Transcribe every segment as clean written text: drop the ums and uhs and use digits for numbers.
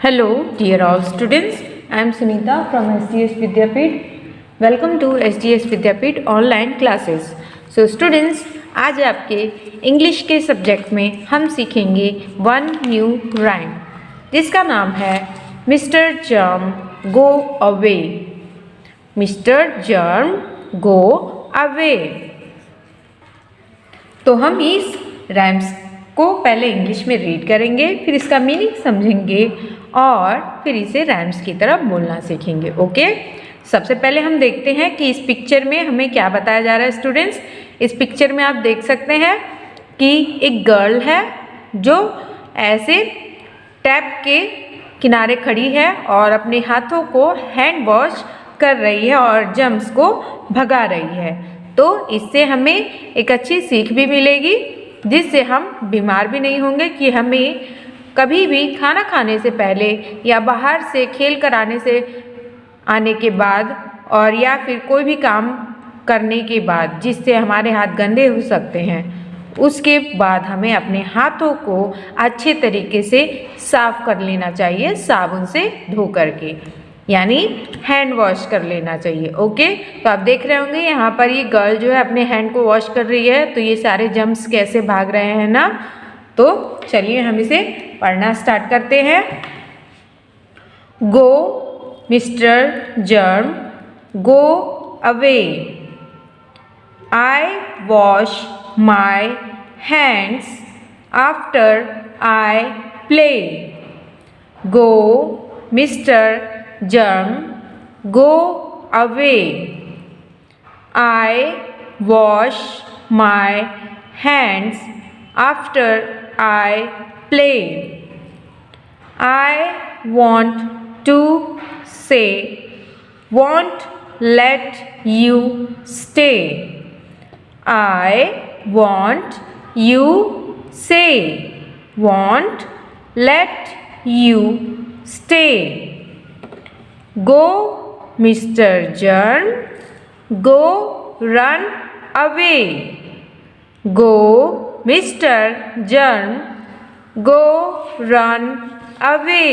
Hello, dear all students. I am Sunita from SGS Vidyapeeth. Welcome to SGS Vidyapeeth online classes. So students, आज आपके English के subject में हम सीखेंगे one new rhyme जिसका नाम है mister germ go away. Mister germ go away. तो हम इस राइम्स को पहले इंग्लिश में रीड करेंगे, फिर इसका मीनिंग समझेंगे और फिर इसे राइम्स की तरफ बोलना सीखेंगे। ओके, सबसे पहले हम देखते हैं कि इस पिक्चर में हमें क्या बताया जा रहा है। स्टूडेंट्स, इस पिक्चर में आप देख सकते हैं कि एक गर्ल है जो ऐसे टैप के किनारे खड़ी है और अपने हाथों को हैंड वॉश कर रही है और जर्म्स को भगा रही है। तो इससे हमें एक अच्छी सीख भी मिलेगी जिससे हम बीमार भी नहीं होंगे कि हमें कभी भी खाना खाने से पहले या बाहर से खेल कर आने के बाद और या फिर कोई भी काम करने के बाद जिससे हमारे हाथ गंदे हो सकते हैं, उसके बाद हमें अपने हाथों को अच्छे तरीके से साफ कर लेना चाहिए, साबुन से धो करके, यानी हैंड वॉश कर लेना चाहिए। ओके, तो आप देख रहे होंगे यहाँ पर ये गर्ल जो है अपने हैंड को वॉश कर रही है, तो ये सारे जर्म्स कैसे भाग रहे हैं ना। तो चलिए हम इसे पढ़ना स्टार्ट करते हैं। गो mister germ go away. I wash my hands after I play. Go mister Germ, go away. I wash my hands after I play. I want to say, won't let you stay. I want you say, won't let you stay. Go, Mr. Germ, go run away. Go, Mr. Germ, go run away.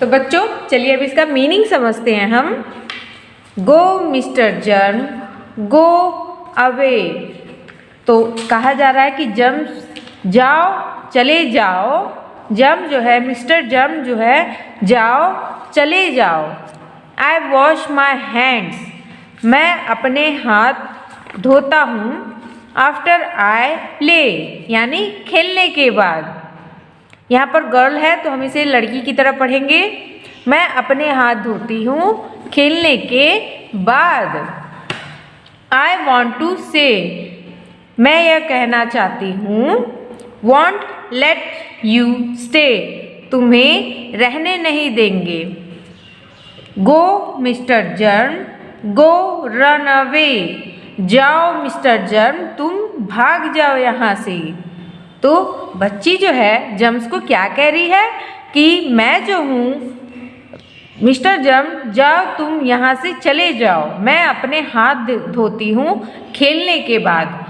तो बच्चों चलिए अब इसका meaning समझते हैं हम। गो mister germ go away, तो कहा जा रहा है कि जर्म जाओ, चले जाओ। जर्म जो है, मिस्टर जर्म जो है, जाओ, चले जाओ। आई वॉश माई हैंड्स, मैं अपने हाथ धोता हूँ। आफ्टर आई प्ले, यानी खेलने के बाद। यहाँ पर गर्ल है तो हम इसे लड़की की तरह पढ़ेंगे। मैं अपने हाथ धोती हूँ खेलने के बाद। आई वॉन्ट टू से, मैं यह कहना चाहती हूँ। वॉन्ट लेट यू स्टे, तुम्हें रहने नहीं देंगे। गो मिस्टर जर्म गो रन अवे, जाओ मिस्टर जर्म तुम भाग जाओ यहाँ से। तो बच्ची जो है जर्म्स को क्या कह रही है कि मैं जो हूँ मिस्टर जर्म, जाओ तुम यहाँ से चले जाओ। मैं अपने हाथ धोती हूँ खेलने के बाद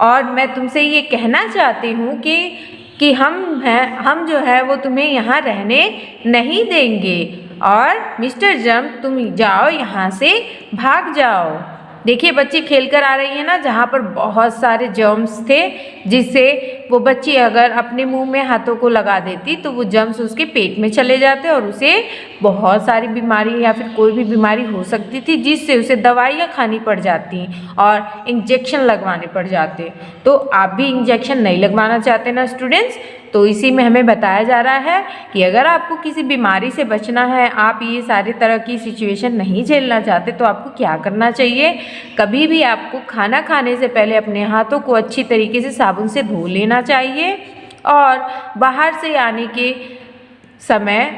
और मैं तुमसे ये कहना चाहती हूँ कि हम जो है वो तुम्हें यहाँ रहने नहीं देंगे और मिस्टर जर्म तुम जाओ यहाँ से, भाग जाओ। देखिए बच्ची खेल कर आ रही है ना, जहाँ पर बहुत सारे जर्म्स थे जिससे वो बच्ची अगर अपने मुंह में हाथों को लगा देती तो वो जर्म्स उसके पेट में चले जाते और उसे बहुत सारी बीमारी या फिर कोई भी बीमारी हो सकती थी जिससे उसे दवाइयाँ खानी पड़ जाती और इंजेक्शन लगवाने पड़ जाते। तो आप भी इंजेक्शन नहीं लगवाना चाहते ना स्टूडेंट्स, तो इसी में हमें बताया जा रहा है कि अगर आपको किसी बीमारी से बचना है, आप ये सारे तरह की सिचुएशन नहीं झेलना चाहते, तो आपको क्या करना चाहिए। कभी भी आपको खाना खाने से पहले अपने हाथों को अच्छी तरीके से साबुन से धो लेना चाहिए और बाहर से आने के समय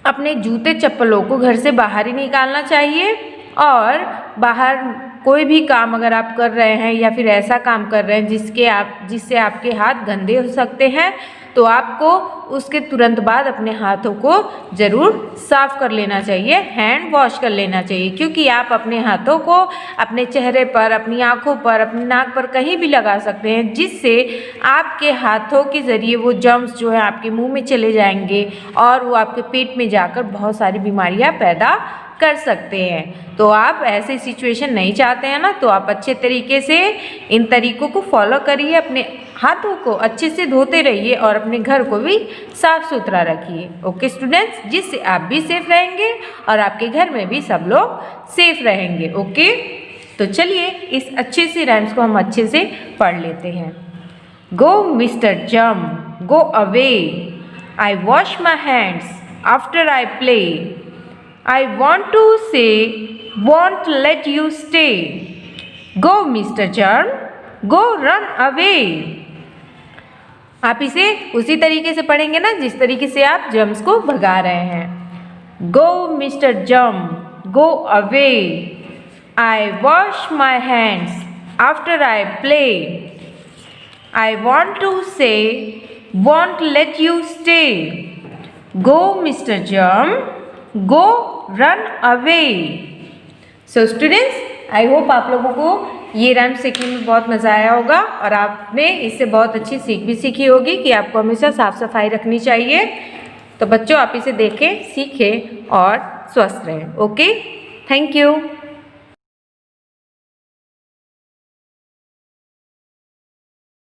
अपने जूते चप्पलों को घर से बाहर ही निकालना चाहिए और बाहर कोई भी काम अगर आप कर रहे हैं या फिर ऐसा काम कर रहे हैं जिससे आपके हाथ गंदे हो सकते हैं, तो आपको उसके तुरंत बाद अपने हाथों को ज़रूर साफ़ कर लेना चाहिए, हैंड वॉश कर लेना चाहिए, क्योंकि आप अपने हाथों को अपने चेहरे पर, अपनी आँखों पर, अपनी नाक पर कहीं भी लगा सकते हैं, जिससे आपके हाथों के ज़रिए वो जर्म्स जो है आपके मुंह में चले जाएंगे और वो आपके पेट में जाकर बहुत सारी बीमारियां पैदा कर सकते हैं। तो आप ऐसे सिचुएशन नहीं चाहते हैं ना, तो आप अच्छे तरीके से इन तरीकों को फॉलो करिए, अपने हाथों को अच्छे से धोते रहिए और अपने घर को भी साफ सुथरा रखिए। ओके स्टूडेंट्स, जिससे आप भी सेफ रहेंगे और आपके घर में भी सब लोग सेफ रहेंगे। ओके, तो चलिए इस अच्छे से राइम्स को हम अच्छे से पढ़ लेते हैं। गो mister germ, go away, I wash my hands after I play, I want to say, won't let you stay. Go, Mr. Germ, go run away. आप इसे उसी तरीके से पढ़ेंगे ना जिस तरीके से आप जर्म्स को भगा रहे हैं। Go, Mr. Germ, go away. I wash my hands after I play. I want to say, won't let you stay. Go, Mr. Germ, go run away. So students, I hope आप लोगों को ये rhyme सीखने में बहुत मज़ा आया होगा और आपने इससे बहुत अच्छी सीख भी सीखी होगी कि आपको हमेशा साफ सफाई रखनी चाहिए। तो बच्चों, आप इसे देखें, सीखें और स्वस्थ रहें। Okay, thank you.